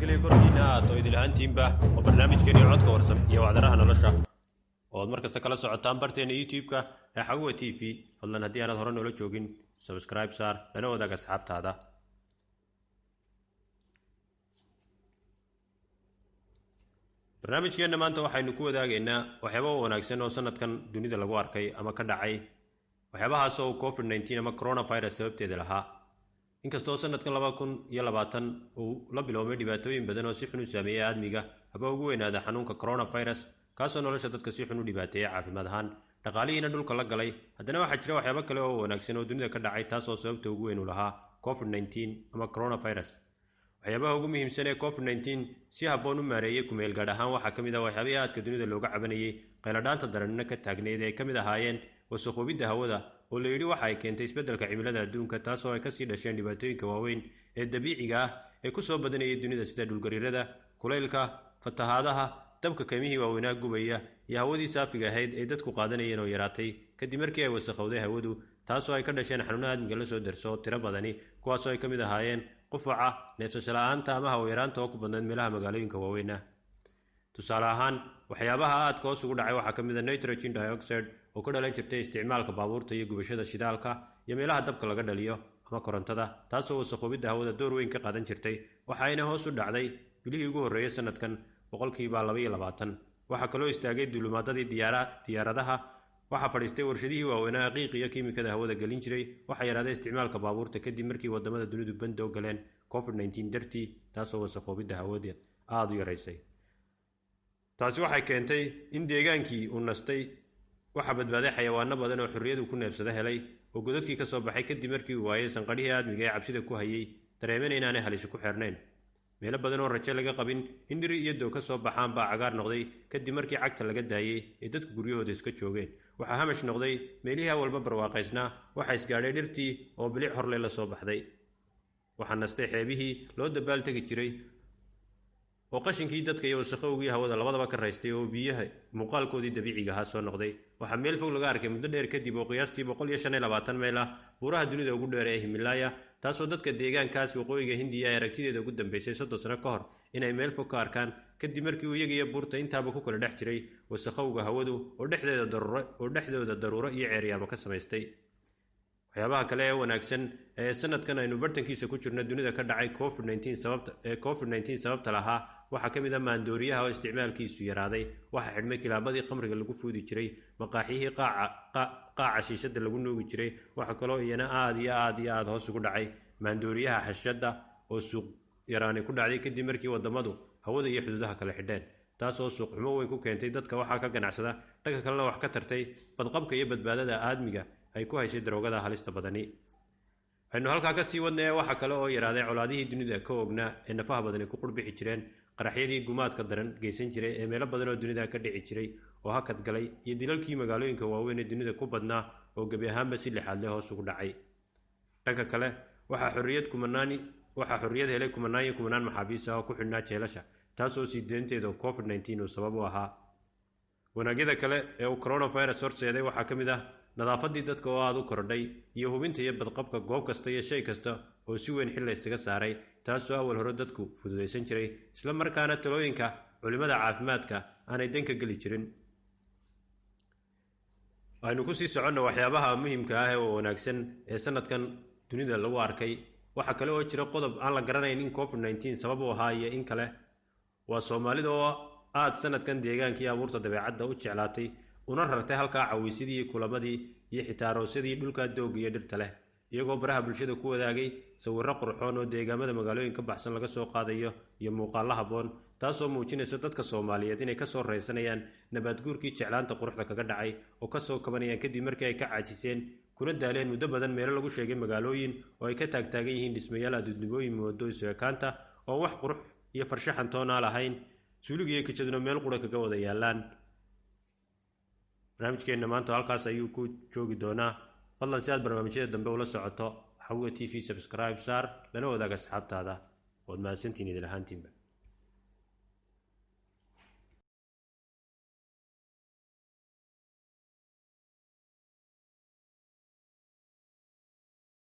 nabadgelyo korkiina ahaato idil ahaantiinba oo barnaamijkeennii codka warsan iyo wacdaraha nolosha ood markasta kala socotaan barteena youtube-ka ee Xaguwa TV. fadlan haddii aanad hore noola joogin subscribe saar lana wadaag asxaabtaada. barnaamijkeenna maanta waxaynu ku wadaagaynaa waxyaabo wanaagsan oo sanadkan dunida lagu arkay ama ka dhacay, waxyaabahaas oo COVID-19 ama coronavirus sababteeda lahaa. inkastoo sanadkan 2020 uu la biloomay dhibaatooyin badan oo si xun u saameeyay aadmiga, haba ugu weynaada xanuunka coronavirus kaasoo nolosha dadka si xun u dhibaateeyay caafimaad ahaan, dhaqaalihiina dhulka la galay. haddana waxaa jira waxyaabo kale oo wanaagsan oo dunida ka dhacay taasoo sababta ugu weyn u lahaa COVID-19 ama coronavirus. waxyaabaha ugu muhiimsan ee COVID-19 si habboon u maareeyay kumeel gaadh ahaan waxaa ka mid ah waxyaabihii aadka dunida looga cabanayay qayladhaanta daranina ka taagneyd ay ka mid ahaayeen wasakhoobidda hawada oo la yidhi waxa ay keentay isbeddelka cimilada adduunka, taasoo ay kasii dhasheen dhibaatooyinka waaweyn ee dabiiciga ah ee ku soo badanayay dunida sida dhulgariirada, kulaylka, fatahaadaha, dabka kaymihii waaweynaa gubaya iyo hawadii saafiga ahayd ee dadku qaadanayeen oo yaraatay kadib markii ay wasakhowday hawadu, taasoo ay ka dhasheen xanuuno aadmiga la soo darso tiro badani, kuwaasoo ay ka mid ahaayeen qufaca, neefsasho la'aanta ama hawo yaraanta oo ku badnayd meelaha magaalooyinka waaweyn ah. tusaale ahaan waxyaabaha aadka hoos ugu dhacay waxaa ka mid ah nitrogen dioxide oo ka dhalan jirtay isticmaalka baabuurta iyo gubashada shidaalka iyo meelaha dabka laga dhaliyo ama korontada, taasoo wasakhoobidda hawada door weyn ka qaadan jirtay. waxayna hoos u dhacday bilihii ugu horreeyay sanadkan 22%. waxaa kaloo istaagay duulimaadadii diyaaradaha, waxaa fadhiistay warshadihii waaweynaa qiiq iyo kiimikada hawada gelin jiray, waxaa yaraaday isticmaalka baabuurta kadib markii wadamada dunidu bando galeen COVID-19 dartii, taasoo wasakhoobidda hawada aada u yaraysay. taasi waxay keentay in deegaankii uu nastay, waxaa badbaaday xayawaano badan oo xorriyadu ku neebsada helay oo godadkii ka soo baxay kadib markii uu waayay sanqadhihii aadmiga ee cabsida ku hayay, dareemeen inaanay halisi ku xirnayn. meelo badan oo rajo laga qabin in dhiri iyo doog ka soo baxaan baa cagaar noqday kadib markii cagta laga daayay ee dadku guryahooda iska joogeen. waxaa hamash noqday meelihii walba barwaaqaysnaa, waxaa isgaadhay dhirtii oo bilic horle la soo baxday. waxaa nastay xeebihii loo dabaal tegi jiray oo qashinkii dadka iyo wasakhowgii hawada labadaba ka raystay oo biyaha muuqaalkoodii dabiiciga ahaa soo noqday. waxaa meel fog laga arkay muddo dheer kadib oo qiyaastii 125 meel ah buuraha dunida ugu dheer ee Himalaya, taasoo dadka deegaankaas waqooyiga Hindiya ay aragtideeda ugu dambeysay 30 sano ka hor inay meel fog ka arkaan kadib markii uu iyaga iyo buurta intaaba ku kala dhex jiray wasakhowga hawadu oo dhexdooda daruuro iyo ceeryaamo ka samaystay. waxyaabaha kale ee wanaagsan ee sanadkan aynu bartankiisa ku jirno dunida ka dhacay COVID-19 sababta lahaa waxaa ka mid ah maandooriyaha oo isticmaalkiisu yaraaday. waxaa xidhmay kilaabadii khamriga lagu fuudi jiray, maqaaxiyihii qaaca shiishada lagu nuugi jiray. waxaa kaloo iyana aad hoos ugu dhacay maandooriyaha xashada oo suuq yaraani ku dhacday kadib markii wadamadu hawada iyo xuduudaha kala xidheen, taasoo suuq xumo weyn ku keentay dadka waxaa ka ganacsada, dhanka kalena wax ka tartay badqabka iyo badbaadada aadmiga ay ku haysay daroogada halista badani. aynu halkaa ka sii wadnay waxaa kale oo yaraaday colaadihii dunida ka ognaa ee nafaha badani ku qurbixi jireen, qaraxyadii gumaadka daran geysan jiray ee meelo badan oo dunida ka dhici jiray oo hakad galay, iyo dilalkii magaalooyinka waaweyn ee dunida ku badnaa oo gebi ahaanba si lixaad leh hoos ugu dhacay. dhanka kale waxaa xorriyad helay kumanaan maxaabiis ah oo ku xidhnaa jeelasha, taasoo sii deynteeda COVID-19 uu sabab u ahaa. wanaagyada kale ee uu coronavirus horseeday waxaa ka mid ah nadaafadii dadka oo aada u kordhay iyo hubinta iyo badqabka goob kasta iyo shay kasta oo si weyn xil la isaga saaray, taasoo awal hore dadku fududaysan jiray isla markaana talooyinka culimada caafimaadka aanay danka geli jirin. aynu ku sii soconno waxyaabaha muhiimka ah oo wanaagsan ee sanadkan dunida lagu arkay. waxaa kale oo jira qodob aan la garanayn in COVID-19 sabab u ahaa iyo in kale. waa Soomaalida oo aad sanadkan deegaankii abuurta dabeecadda u jeclaatay una rartay halkaa cawaysidii, kulamadii iyo xitaa aroosyadii dhulka doog iyo dhirta leh, iyagoo baraha bulshada ku wadaagay sawirro qurxoon oo deegaamada magaalooyin ka baxsan laga soo qaadayo iyo muuqaallo habboon, taasoo muujinaysa dadka Soomaaliyeed inay kasoo raysanayaan nabaadguurkii jeclaanta quruxda kaga dhacay oo kasoo kabanayaan kadib markii ay ka caajiseen kuna daaleen muddo badan meelo lagu sheegay magaalooyin oo ay ka taagtaagan yihiin dhismayaal aduudnimooyin moodo isu ekaanta oo wax qurux iyo farshaxan toona lahayn, suuliga iyo kijaduna meel qura kaga wada yaalaan. barnaamijkeenna maanta halkaas ayuu ku joogi doonaa. fadlan si aad barnaamijyada dambe ula socoto Xaguwa TV subscribe saar lana wadaag asxaabtaada. waad mahadsantihiin idil ahaantiinba.